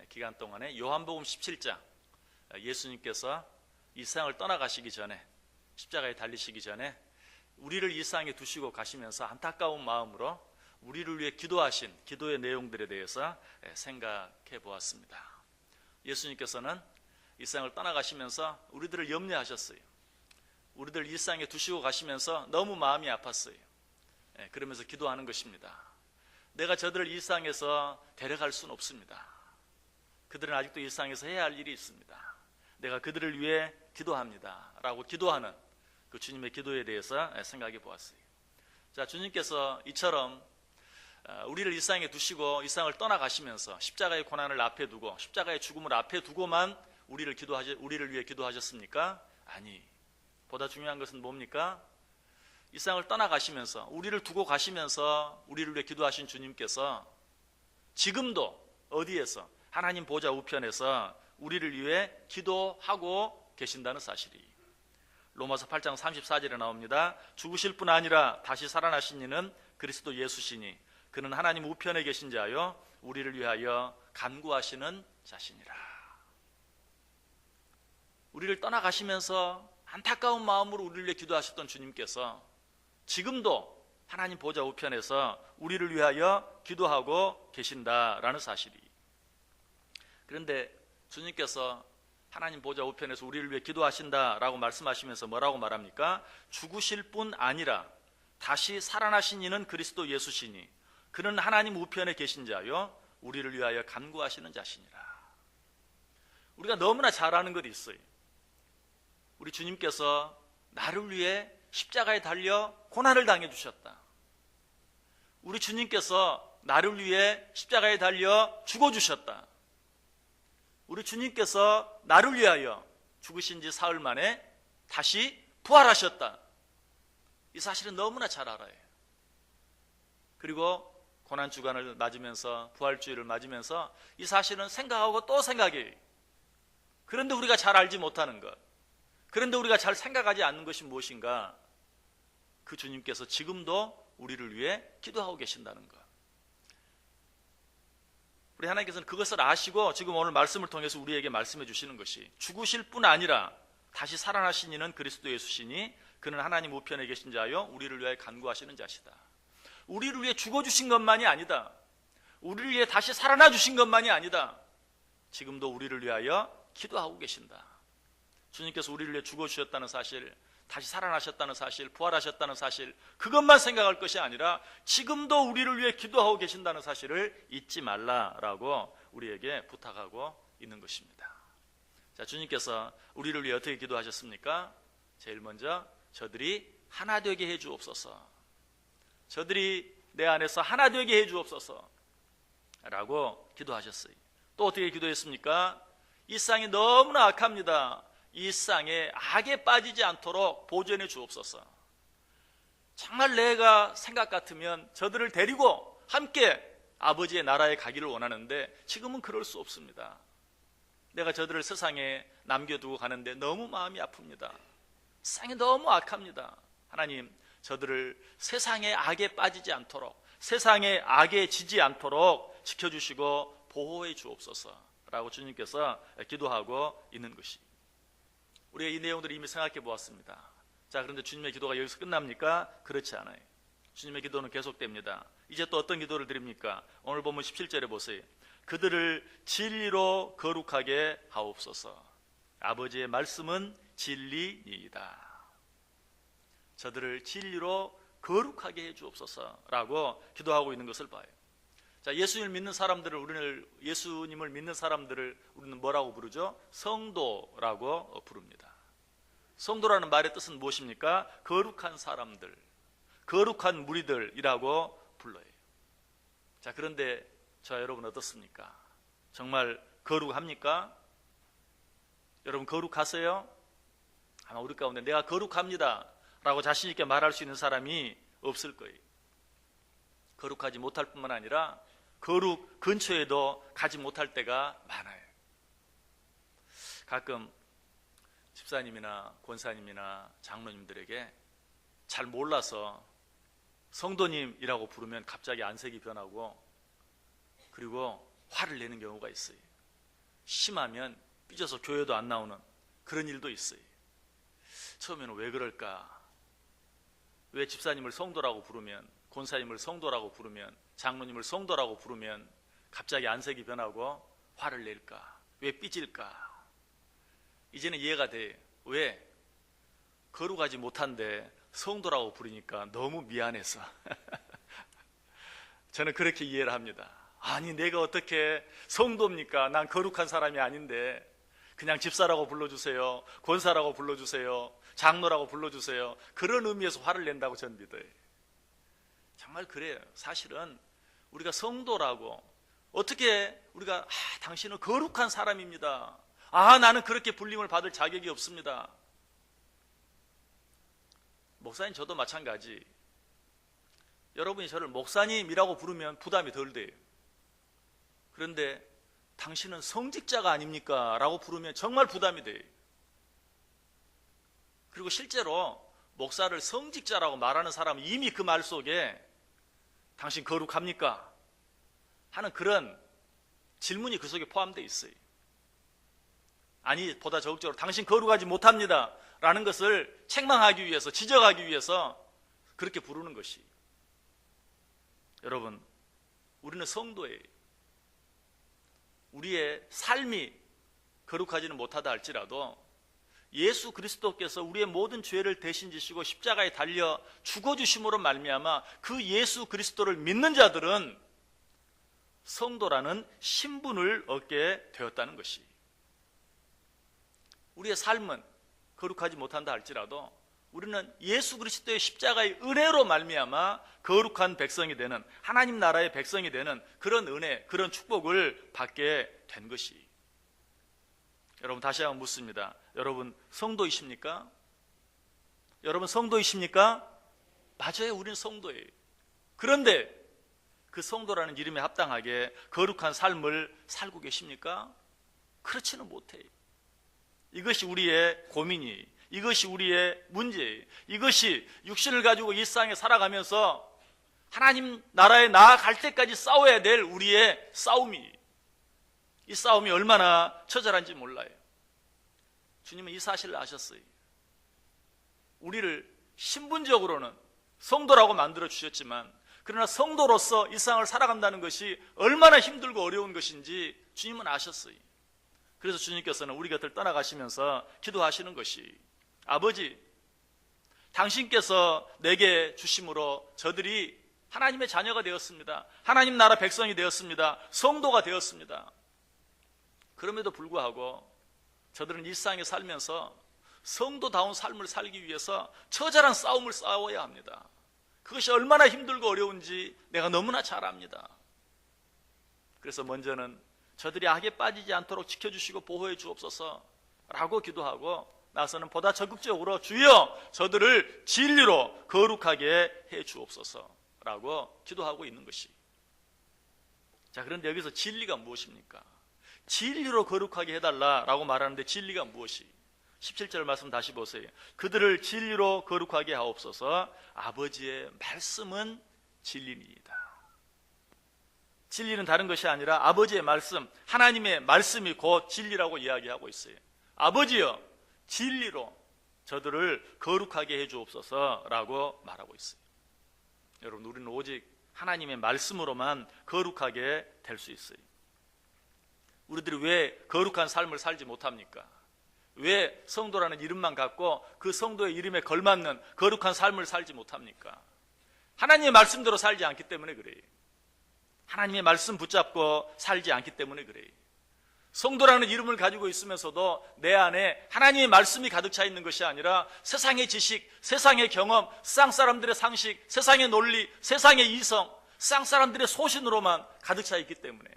기간 동안에 요한복음 17장, 예수님께서 이 세상을 떠나가시기 전에, 십자가에 달리시기 전에 우리를 이 세상에 두시고 가시면서 안타까운 마음으로 우리를 위해 기도하신 기도의 내용들에 대해서 생각해 보았습니다. 예수님께서는 이 세상을 떠나가시면서 우리들을 염려하셨어요. 우리들 이 세상에 두시고 가시면서 너무 마음이 아팠어요. 그러면서 기도하는 것입니다. 내가 저들을 이 세상에서 데려갈 수는 없습니다. 그들은 아직도 이 세상에서 해야 할 일이 있습니다. 내가 그들을 위해 기도합니다 라고 기도하는 그 주님의 기도에 대해서 생각해 보았어요. 자, 주님께서 이처럼 우리를 이 세상에 두시고 이 세상을 떠나가시면서 십자가의 고난을 앞에 두고 십자가의 죽음을 앞에 두고만 우리를 위해 기도하셨습니까? 아니, 보다 중요한 것은 뭡니까? 이 세상을 떠나가시면서 우리를 두고 가시면서 우리를 위해 기도하신 주님께서 지금도 어디에서? 하나님 보좌 우편에서 우리를 위해 기도하고 계신다는 사실이 로마서 8장 34절에 나옵니다. 죽으실 뿐 아니라 다시 살아나신 이는 그리스도 예수시니 그는 하나님 우편에 계신 자요 우리를 위하여 간구하시는 자시니라. 우리를 떠나가시면서 안타까운 마음으로 우리를 위해 기도하셨던 주님께서 지금도 하나님 보좌 우편에서 우리를 위하여 기도하고 계신다라는 사실이. 그런데 주님께서 하나님 보좌 우편에서 우리를 위해 기도하신다라고 말씀하시면서 뭐라고 말합니까? 죽으실 뿐 아니라 다시 살아나신 이는 그리스도 예수시니 그는 하나님 우편에 계신 자요 우리를 위하여 간구하시는 자시니라. 우리가 너무나 잘 아는 것이 있어요. 우리 주님께서 나를 위해 십자가에 달려 고난을 당해 주셨다. 우리 주님께서 나를 위해 십자가에 달려 죽어 주셨다. 우리 주님께서 나를 위하여 죽으신 지 사흘 만에 다시 부활하셨다. 이 사실은 너무나 잘 알아요. 그리고 고난주간을 맞으면서 부활주일을 맞으면서 이 사실은 생각하고 또 생각해요. 그런데 우리가 잘 알지 못하는 것, 그런데 우리가 잘 생각하지 않는 것이 무엇인가? 그 주님께서 지금도 우리를 위해 기도하고 계신다는 것. 우리 하나님께서는 그것을 아시고 지금 오늘 말씀을 통해서 우리에게 말씀해 주시는 것이 죽으실 뿐 아니라 다시 살아나신 이는 그리스도 예수시니 그는 하나님 우편에 계신 자요 우리를 위하여 간구하시는 자시다. 우리를 위해 죽어주신 것만이 아니다. 우리를 위해 다시 살아나 주신 것만이 아니다. 지금도 우리를 위하여 기도하고 계신다. 주님께서 우리를 위해 죽어주셨다는 사실, 다시 살아나셨다는 사실, 부활하셨다는 사실, 그것만 생각할 것이 아니라 지금도 우리를 위해 기도하고 계신다는 사실을 잊지 말라라고 우리에게 부탁하고 있는 것입니다. 자, 주님께서 우리를 위해 어떻게 기도하셨습니까? 제일 먼저 저들이 하나 되게 해 주옵소서. 저들이 내 안에서 하나 되게 해 주옵소서 라고 기도하셨어요. 또 어떻게 기도했습니까? 이 세상이 너무나 악합니다. 이 세상에 악에 빠지지 않도록 보존해 주옵소서. 정말 내가 생각 같으면 저들을 데리고 함께 아버지의 나라에 가기를 원하는데 지금은 그럴 수 없습니다. 내가 저들을 세상에 남겨두고 가는데 너무 마음이 아픕니다. 세상이 너무 악합니다. 하나님, 저들을 세상의 악에 빠지지 않도록, 세상의 악에 지지 않도록 지켜주시고 보호해 주옵소서 라고 주님께서 기도하고 있는 것이. 우리가 이 내용들을 이미 생각해 보았습니다. 자, 그런데 주님의 기도가 여기서 끝납니까? 그렇지 않아요. 주님의 기도는 계속됩니다. 이제 또 어떤 기도를 드립니까? 오늘 본문 17절에 보세요. 그들을 진리로 거룩하게 하옵소서. 아버지의 말씀은 진리니이다. 저들을 진리로 거룩하게 해 주옵소서라고 기도하고 있는 것을 봐요. 자, 예수님을 믿는 사람들을 우리는 뭐라고 부르죠? 성도라고 부릅니다. 성도라는 말의 뜻은 무엇입니까? 거룩한 사람들, 거룩한 무리들이라고 불러요. 자, 그런데 저와 여러분 어떻습니까? 정말 거룩합니까? 여러분 거룩하세요? 아마 우리 가운데 내가 거룩합니다 라고 자신 있게 말할 수 있는 사람이 없을 거예요. 거룩하지 못할 뿐만 아니라 거룩 근처에도 가지 못할 때가 많아요. 가끔 집사님이나 권사님이나 장로님들에게 잘 몰라서 성도님이라고 부르면 갑자기 안색이 변하고, 그리고 화를 내는 경우가 있어요. 심하면 삐져서 교회도 안 나오는 그런 일도 있어요. 처음에는 왜 그럴까? 왜 집사님을 성도라고 부르면, 권사님을 성도라고 부르면, 장로님을 성도라고 부르면 갑자기 안색이 변하고 화를 낼까? 왜 삐질까? 이제는 이해가 돼. 왜? 거룩하지 못한데 성도라고 부르니까 너무 미안해서. 저는 그렇게 이해를 합니다. 아니, 내가 어떻게 성도입니까? 난 거룩한 사람이 아닌데 그냥 집사라고 불러주세요, 권사라고 불러주세요, 장로라고 불러주세요. 그런 의미에서 화를 낸다고 저는 믿어요. 정말 그래요. 사실은 우리가 성도라고 어떻게 우리가 당신은 거룩한 사람입니다, 나는 그렇게 불림을 받을 자격이 없습니다. 목사님 저도 마찬가지. 여러분이 저를 목사님이라고 부르면 부담이 덜 돼요. 그런데 당신은 성직자가 아닙니까? 라고 부르면 정말 부담이 돼요. 그리고 실제로 목사를 성직자라고 말하는 사람은 이미 그 말 속에 당신 거룩합니까? 하는 그런 질문이 그 속에 포함되어 있어요. 아니, 보다 적극적으로 당신 거룩하지 못합니다 라는 것을 책망하기 위해서, 지적하기 위해서 그렇게 부르는 것이. 여러분, 우리는 성도예요. 우리의 삶이 거룩하지는 못하다 할지라도 예수 그리스도께서 우리의 모든 죄를 대신 지시고 십자가에 달려 죽어주심으로 말미암아 그 예수 그리스도를 믿는 자들은 성도라는 신분을 얻게 되었다는 것이. 우리의 삶은 거룩하지 못한다 할지라도 우리는 예수 그리스도의 십자가의 은혜로 말미암아 거룩한 백성이 되는, 하나님 나라의 백성이 되는 그런 은혜, 그런 축복을 받게 된 것이. 여러분, 다시 한번 묻습니다. 여러분 성도이십니까? 여러분 성도이십니까? 맞아요. 우리는 성도예요. 그런데 그 성도라는 이름에 합당하게 거룩한 삶을 살고 계십니까? 그렇지는 못해요. 이것이 우리의 고민이에요. 이것이 우리의 문제예요. 이것이 육신을 가지고 일상에 살아가면서 하나님 나라에 나아갈 때까지 싸워야 될 우리의 싸움이에요. 이 싸움이 얼마나 처절한지 몰라요. 주님은 이 사실을 아셨어요. 우리를 신분적으로는 성도라고 만들어 주셨지만, 그러나 성도로서 일상을 살아간다는 것이 얼마나 힘들고 어려운 것인지 주님은 아셨어요. 그래서 주님께서는 우리 곁을 떠나가시면서 기도하시는 것이, 아버지, 당신께서 내게 주심으로 저들이 하나님의 자녀가 되었습니다. 하나님 나라 백성이 되었습니다. 성도가 되었습니다. 그럼에도 불구하고 저들은 일상에 살면서 성도다운 삶을 살기 위해서 처절한 싸움을 싸워야 합니다. 그것이 얼마나 힘들고 어려운지 내가 너무나 잘 압니다. 그래서 먼저는 저들이 악에 빠지지 않도록 지켜주시고 보호해 주옵소서 라고 기도하고, 나서는 보다 적극적으로 주여 저들을 진리로 거룩하게 해 주옵소서 라고 기도하고 있는 것이. 자, 그런데 여기서 진리가 무엇입니까? 진리로 거룩하게 해달라라고 말하는데 진리가 무엇이? 17절 말씀 다시 보세요. 그들을 진리로 거룩하게 하옵소서. 아버지의 말씀은 진리니이다. 진리는 다른 것이 아니라 아버지의 말씀, 하나님의 말씀이 곧 진리라고 이야기하고 있어요. 아버지여, 진리로 저들을 거룩하게 해주옵소서라고 말하고 있어요. 여러분, 우리는 오직 하나님의 말씀으로만 거룩하게 될 수 있어요. 우리들이 왜 거룩한 삶을 살지 못합니까? 왜 성도라는 이름만 갖고 그 성도의 이름에 걸맞는 거룩한 삶을 살지 못합니까? 하나님의 말씀대로 살지 않기 때문에 그래요. 하나님의 말씀 붙잡고 살지 않기 때문에 그래요. 성도라는 이름을 가지고 있으면서도 내 안에 하나님의 말씀이 가득 차 있는 것이 아니라 세상의 지식, 세상의 경험, 세상 사람들의 상식, 세상의 논리, 세상의 이성, 세상 사람들의 소신으로만 가득 차 있기 때문에,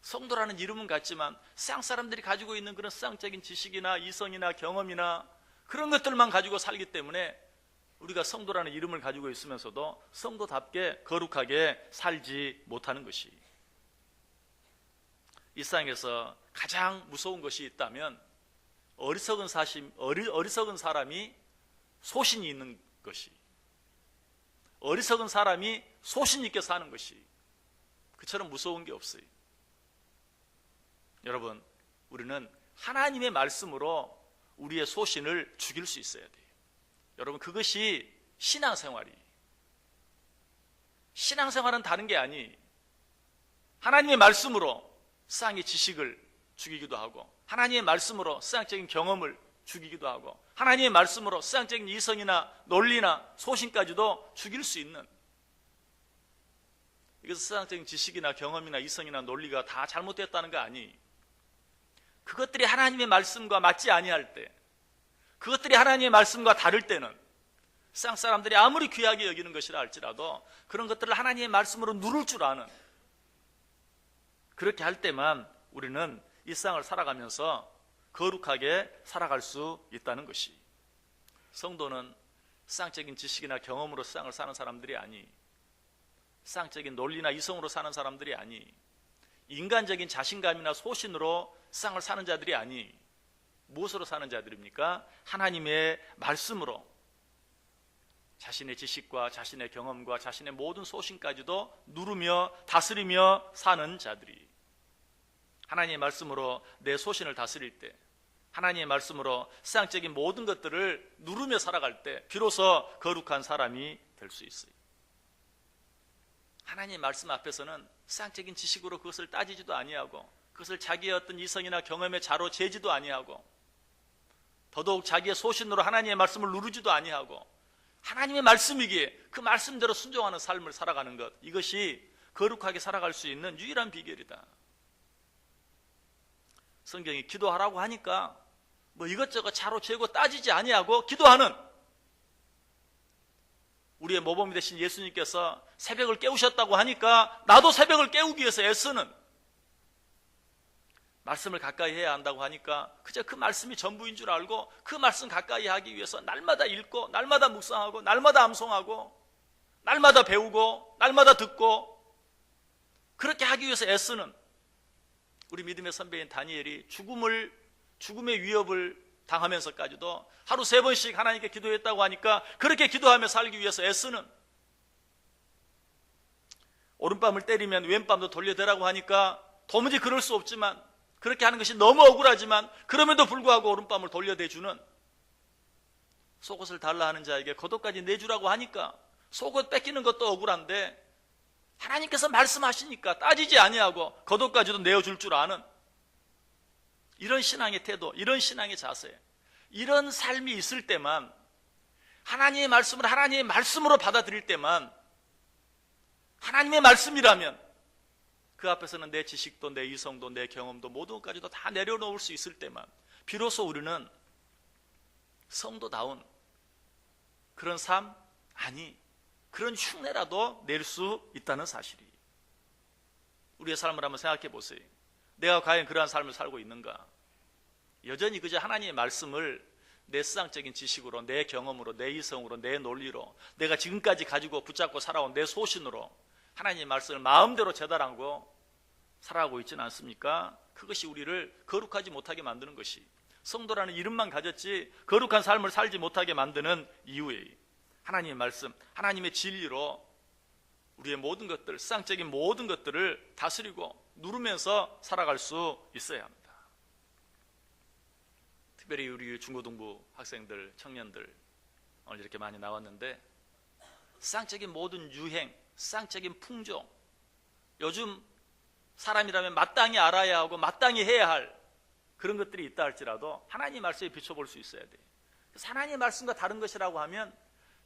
성도라는 이름은 같지만 세상 사람들이 가지고 있는 그런 세상적인 지식이나 이성이나 경험이나 그런 것들만 가지고 살기 때문에 우리가 성도라는 이름을 가지고 있으면서도 성도답게 거룩하게 살지 못하는 것이. 일상에서 가장 무서운 것이 있다면 어리석은 사람이 소신이 있는 것이, 어리석은 사람이 소신 있게 사는 것이, 그처럼 무서운 게 없어요. 여러분, 우리는 하나님의 말씀으로 우리의 소신을 죽일 수 있어야 돼요. 여러분, 그것이 신앙생활이에요. 신앙생활은 다른 게 아니, 하나님의 말씀으로 세상의 지식을 죽이기도 하고, 하나님의 말씀으로 세상적인 경험을 죽이기도 하고, 하나님의 말씀으로 세상적인 이성이나 논리나 소신까지도 죽일 수 있는, 이것은 세상적인 지식이나 경험이나 이성이나 논리가 다 잘못됐다는 거 아니, 그것들이 하나님의 말씀과 맞지 아니할 때, 그것들이 하나님의 말씀과 다를 때는 세상 사람들이 아무리 귀하게 여기는 것이라 할지라도 그런 것들을 하나님의 말씀으로 누를 줄 아는, 그렇게 할 때만 우리는 이 세상을 살아가면서 거룩하게 살아갈 수 있다는 것이, 성도는 세상적인 지식이나 경험으로 세상을 사는 사람들이 아니, 세상적인 논리나 이성으로 사는 사람들이 아니, 인간적인 자신감이나 소신으로 세상을 사는 자들이 아니, 무엇으로 사는 자들입니까? 하나님의 말씀으로 자신의 지식과 자신의 경험과 자신의 모든 소신까지도 누르며 다스리며 사는 자들이, 하나님의 말씀으로 내 소신을 다스릴 때, 하나님의 말씀으로 세상적인 모든 것들을 누르며 살아갈 때 비로소 거룩한 사람이 될 수 있어요. 하나님의 말씀 앞에서는 세상적인 지식으로 그것을 따지지도 아니하고, 그것을 자기의 어떤 이성이나 경험의 자로 재지도 아니하고, 더더욱 자기의 소신으로 하나님의 말씀을 누르지도 아니하고, 하나님의 말씀이기에 그 말씀대로 순종하는 삶을 살아가는 것, 이것이 거룩하게 살아갈 수 있는 유일한 비결이다. 성경이 기도하라고 하니까 뭐 이것저것 자로 재고 따지지 아니하고 기도하는, 우리의 모범이 되신 예수님께서 새벽을 깨우셨다고 하니까 나도 새벽을 깨우기 위해서 애쓰는, 말씀을 가까이 해야 한다고 하니까 그저 그 말씀이 전부인 줄 알고 그 말씀 가까이 하기 위해서 날마다 읽고 날마다 묵상하고 날마다 암송하고 날마다 배우고 날마다 듣고, 그렇게 하기 위해서 애쓰는 우리 믿음의 선배인 다니엘이 죽음의 위협을 당하면서까지도 하루 3번씩 하나님께 기도했다고 하니까 그렇게 기도하며 살기 위해서 애쓰는, 오른밤을 때리면 왼밤도 돌려대라고 하니까 도무지 그럴 수 없지만, 그렇게 하는 것이 너무 억울하지만 그럼에도 불구하고 오른밤을 돌려대주는, 속옷을 달라 하는 자에게 겉옷까지 내주라고 하니까 속옷 뺏기는 것도 억울한데 하나님께서 말씀하시니까 따지지 아니하고 겉옷까지도 내어줄 줄 아는, 이런 신앙의 태도, 이런 신앙의 자세, 이런 삶이 있을 때만, 하나님의 말씀을 하나님의 말씀으로 받아들일 때만, 하나님의 말씀이라면 그 앞에서는 내 지식도 내 이성도 내 경험도 모든 것까지도 다 내려놓을 수 있을 때만 비로소 우리는 성도다운 그런 삶, 아니 그런 흉내라도 낼 수 있다는 사실이, 우리의 삶을 한번 생각해 보세요. 내가 과연 그러한 삶을 살고 있는가? 여전히 그저 하나님의 말씀을 내 세상적인 지식으로, 내 경험으로, 내 이성으로, 내 논리로, 내가 지금까지 가지고 붙잡고 살아온 내 소신으로 하나님의 말씀을 마음대로 재단하고 살아가고 있지는 않습니까? 그것이 우리를 거룩하지 못하게 만드는 것이, 성도라는 이름만 가졌지 거룩한 삶을 살지 못하게 만드는 이유예요. 하나님의 말씀, 하나님의 진리로 우리의 모든 것들, 세상적인 모든 것들을 다스리고 누르면서 살아갈 수 있어야 합니다. 특별히 우리 중고등부 학생들, 청년들 오늘 이렇게 많이 나왔는데, 세상적인 모든 유행, 세상적인 풍조, 요즘 사람이라면 마땅히 알아야 하고 마땅히 해야 할 그런 것들이 있다 할지라도 하나님의 말씀에 비춰볼 수 있어야 돼요. 그래서 하나님의 말씀과 다른 것이라고 하면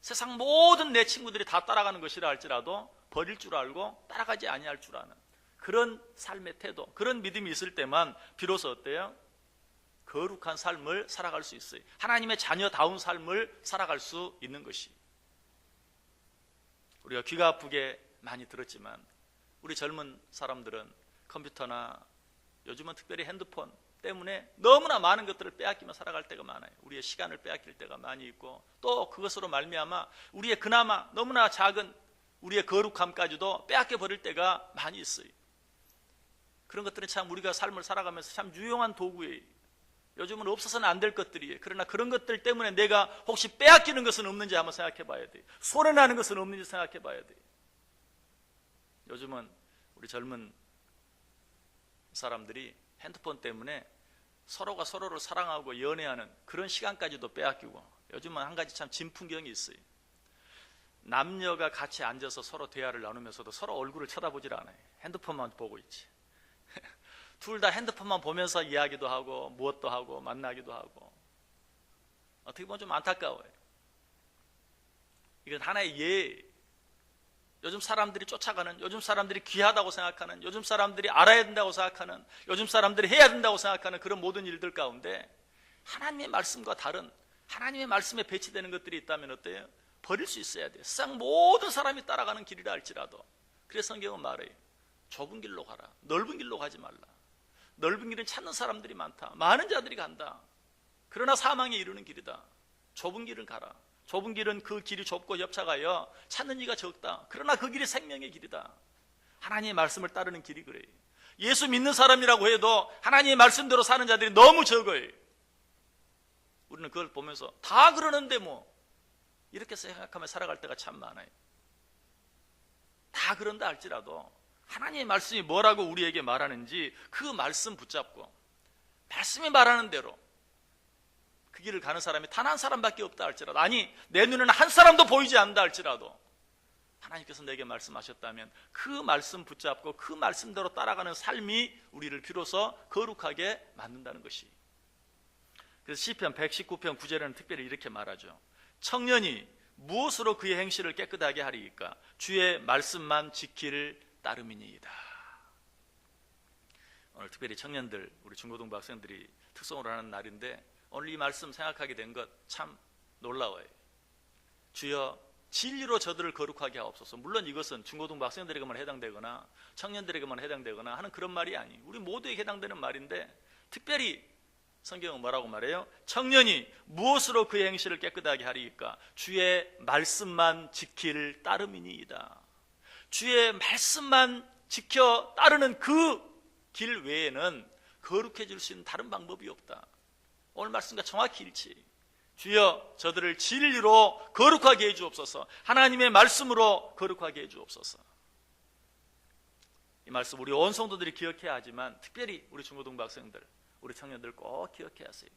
세상 모든 내 친구들이 다 따라가는 것이라 할지라도 버릴 줄 알고 따라가지 아니할 줄 아는 그런 삶의 태도, 그런 믿음이 있을 때만 비로소 어때요? 거룩한 삶을 살아갈 수 있어요. 하나님의 자녀다운 삶을 살아갈 수 있는 것이, 우리가 귀가 아프게 많이 들었지만 우리 젊은 사람들은 컴퓨터나 요즘은 특별히 핸드폰 때문에 너무나 많은 것들을 빼앗기며 살아갈 때가 많아요. 우리의 시간을 빼앗길 때가 많이 있고, 또 그것으로 말미암아 우리의 그나마 너무나 작은 우리의 거룩함까지도 빼앗겨 버릴 때가 많이 있어요. 그런 것들은 참 우리가 삶을 살아가면서 참 유용한 도구예요. 요즘은 없어서는 안 될 것들이에요. 그러나 그런 것들 때문에 내가 혹시 빼앗기는 것은 없는지 한번 생각해 봐야 돼요. 손해나는 것은 없는지 생각해 봐야 돼요. 요즘은 우리 젊은 사람들이 핸드폰 때문에 서로가 서로를 사랑하고 연애하는 그런 시간까지도 빼앗기고, 요즘은 한 가지 참 진풍경이 있어요. 남녀가 같이 앉아서 서로 대화를 나누면서도 서로 얼굴을 쳐다보질 않아요. 핸드폰만 보고 있지. 둘 다 핸드폰만 보면서 이야기도 하고 무엇도 하고 만나기도 하고, 어떻게 보면 좀 안타까워요. 이건 하나의 예예요. 요즘 사람들이 쫓아가는, 요즘 사람들이 귀하다고 생각하는, 요즘 사람들이 알아야 된다고 생각하는, 요즘 사람들이 해야 된다고 생각하는 그런 모든 일들 가운데 하나님의 말씀과 다른, 하나님의 말씀에 배치되는 것들이 있다면 어때요? 버릴 수 있어야 돼요. 세상 모든 사람이 따라가는 길이라 할지라도. 그래서 성경은 말해요. 좁은 길로 가라. 넓은 길로 가지 말라. 넓은 길은 찾는 사람들이 많다. 많은 자들이 간다. 그러나 사망에 이르는 길이다. 좁은 길은 가라. 좁은 길은 그 길이 좁고 협착하여 찾는 이가 적다. 그러나 그 길이 생명의 길이다. 하나님의 말씀을 따르는 길이 그래요. 예수 믿는 사람이라고 해도 하나님의 말씀대로 사는 자들이 너무 적어요. 우리는 그걸 보면서 다 그러는데 뭐 이렇게 생각하며 살아갈 때가 참 많아요. 다 그런다 할지라도 하나님의 말씀이 뭐라고 우리에게 말하는지 그 말씀 붙잡고 말씀이 말하는 대로 그 길을 가는 사람이 단 한 사람밖에 없다 할지라도, 아니 내 눈에는 한 사람도 보이지 않는다 할지라도 하나님께서 내게 말씀하셨다면 그 말씀 붙잡고 그 말씀대로 따라가는 삶이 우리를 비로소 거룩하게 만든다는 것이. 그래서 시편 119편 9절에는 특별히 이렇게 말하죠. 청년이 무엇으로 그의 행실을 깨끗하게 하리이까? 주의 말씀만 지키를 따름이니이다. 오늘 특별히 청년들, 우리 중고등부 학생들이 특송을 하는 날인데 오늘 이 말씀 생각하게 된 것 참 놀라워요. 주여 진리로 저들을 거룩하게 하옵소서. 물론 이것은 중고등부 학생들에게만 해당되거나 청년들에게만 해당되거나 하는 그런 말이 아니에요. 우리 모두에게 해당되는 말인데 특별히 성경은 뭐라고 말해요? 청년이 무엇으로 그의 행실을 깨끗하게 하리이까? 주의 말씀만 지키를 따름이니이다. 주의 말씀만 지켜 따르는 그 길 외에는 거룩해질 수 있는 다른 방법이 없다. 오늘 말씀과 정확히 일치. 주여 저들을 진리로 거룩하게 해주옵소서. 하나님의 말씀으로 거룩하게 해주옵소서. 이 말씀 우리 온 성도들이 기억해야 하지만 특별히 우리 중고등부 학생들, 우리 청년들 꼭 기억해야 하세요.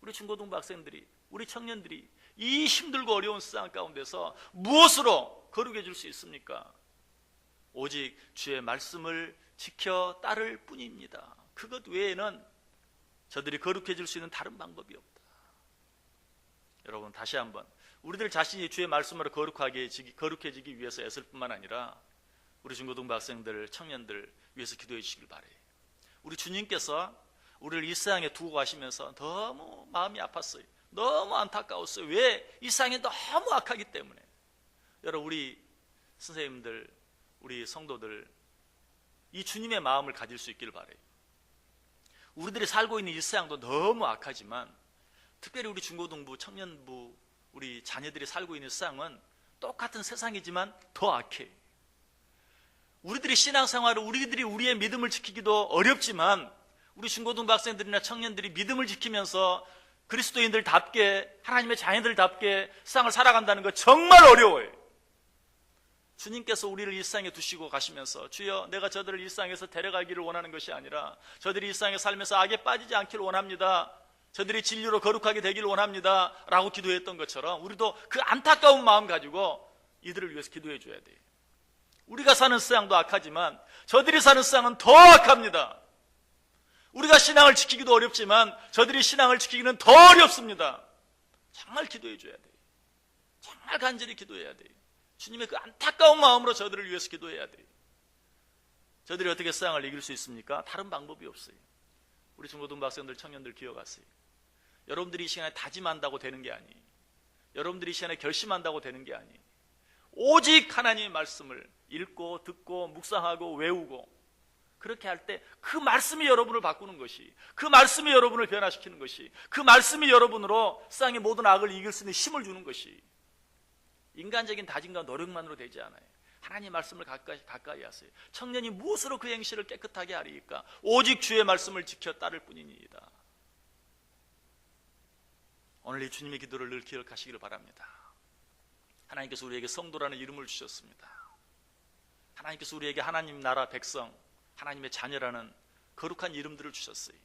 우리 중고등부 학생들이, 우리 청년들이 이 힘들고 어려운 세상 가운데서 무엇으로 거룩해질 수 있습니까? 오직 주의 말씀을 지켜 따를 뿐입니다. 그것 외에는 저들이 거룩해질 수 있는 다른 방법이 없다. 여러분 다시 한번 우리들 자신이 주의 말씀으로 거룩해지기 위해서 애쓸 뿐만 아니라 우리 중고등부 학생들, 청년들 위해서 기도해 주시길 바래요. 우리 주님께서 우리를 이 세상에 두고 가시면서 너무 마음이 아팠어요. 너무 안타까웠어요. 왜? 이 세상이 너무 악하기 때문에. 여러분 우리 선생님들, 우리 성도들 이 주님의 마음을 가질 수 있기를 바래요. 우리들이 살고 있는 이 세상도 너무 악하지만 특별히 우리 중고등부, 청년부, 우리 자녀들이 살고 있는 세상은 똑같은 세상이지만 더 악해. 우리들이 신앙생활을, 우리들이 우리의 믿음을 지키기도 어렵지만 우리 중고등부 학생들이나 청년들이 믿음을 지키면서 그리스도인들답게, 하나님의 자녀들답게 세상을 살아간다는 거 정말 어려워요. 주님께서 우리를 이 세상에 두시고 가시면서 주여 내가 저들을 이 세상에서 데려가기를 원하는 것이 아니라 저들이 이 세상에 살면서 악에 빠지지 않기를 원합니다. 저들이 진리로 거룩하게 되기를 원합니다 라고 기도했던 것처럼 우리도 그 안타까운 마음 가지고 이들을 위해서 기도해 줘야 돼요. 우리가 사는 세상도 악하지만 저들이 사는 세상은 더 악합니다. 우리가 신앙을 지키기도 어렵지만 저들이 신앙을 지키기는 더 어렵습니다. 정말 기도해 줘야 돼요. 정말 간절히 기도해야 돼요. 주님의 그 안타까운 마음으로 저들을 위해서 기도해야 돼요. 저들이 어떻게 세상을 이길 수 있습니까? 다른 방법이 없어요. 우리 중고등부 학생들, 청년들 기억하세요. 여러분들이 이 시간에 다짐한다고 되는 게 아니에요. 여러분들이 이 시간에 결심한다고 되는 게 아니에요. 오직 하나님의 말씀을 읽고 듣고 묵상하고 외우고 그렇게 할 때 그 말씀이 여러분을 바꾸는 것이, 그 말씀이 여러분을 변화시키는 것이, 그 말씀이 여러분으로 세상의 모든 악을 이길 수 있는 힘을 주는 것이 인간적인 다짐과 노력만으로 되지 않아요. 하나님의 말씀을 가까이 하세요. 청년이 무엇으로 그 행실을 깨끗하게 하리이까? 오직 주의 말씀을 지켜 따를 뿐이니이다. 오늘 이 주님의 기도를 늘 기억하시기를 바랍니다. 하나님께서 우리에게 성도라는 이름을 주셨습니다. 하나님께서 우리에게 하나님 나라 백성, 하나님의 자녀라는 거룩한 이름들을 주셨어요.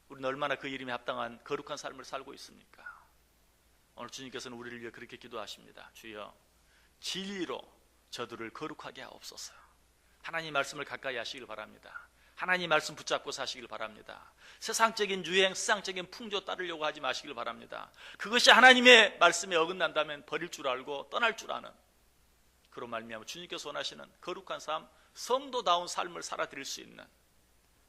우리는 얼마나 그 이름에 합당한 거룩한 삶을 살고 있습니까? 오늘 주님께서는 우리를 위해 그렇게 기도하십니다. 주여, 진리로 저들을 거룩하게 하옵소서. 하나님 말씀을 가까이 하시길 바랍니다. 하나님 말씀 붙잡고 사시길 바랍니다. 세상적인 유행, 세상적인 풍조 따르려고 하지 마시길 바랍니다. 그것이 하나님의 말씀에 어긋난다면 버릴 줄 알고 떠날 줄 아는, 그런 말미암아 주님께서 원하시는 거룩한 삶, 성도다운 삶을 살아드릴 수 있는,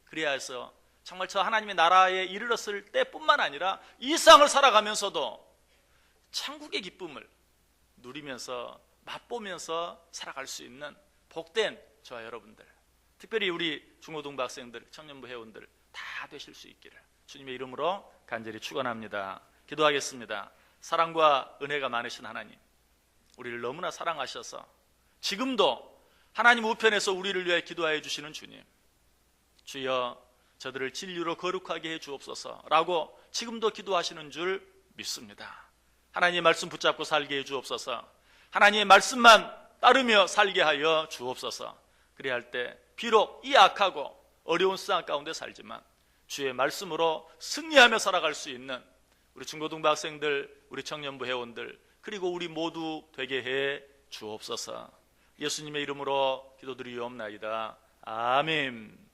그래야 해서 정말 저 하나님의 나라에 이르렀을 때뿐만 아니라 이 세상을 살아가면서도 천국의 기쁨을 누리면서 맛보면서 살아갈 수 있는 복된 저와 여러분들, 특별히 우리 중고등부 학생들, 청년부 회원들 다 되실 수 있기를 주님의 이름으로 간절히 축원합니다. 기도하겠습니다. 사랑과 은혜가 많으신 하나님, 우리를 너무나 사랑하셔서 지금도 하나님 우편에서 우리를 위해 기도하여 주시는 주님, 주여 저들을 진리로 거룩하게 해 주옵소서라고 지금도 기도하시는 줄 믿습니다. 하나님의 말씀 붙잡고 살게 해 주옵소서. 하나님의 말씀만 따르며 살게 하여 주옵소서. 그래야 할 때 비록 이 악하고 어려운 세상 가운데 살지만 주의 말씀으로 승리하며 살아갈 수 있는 우리 중고등부 학생들, 우리 청년부 회원들, 그리고 우리 모두 되게 해 주옵소서. 예수님의 이름으로 기도드리옵나이다. 아멘.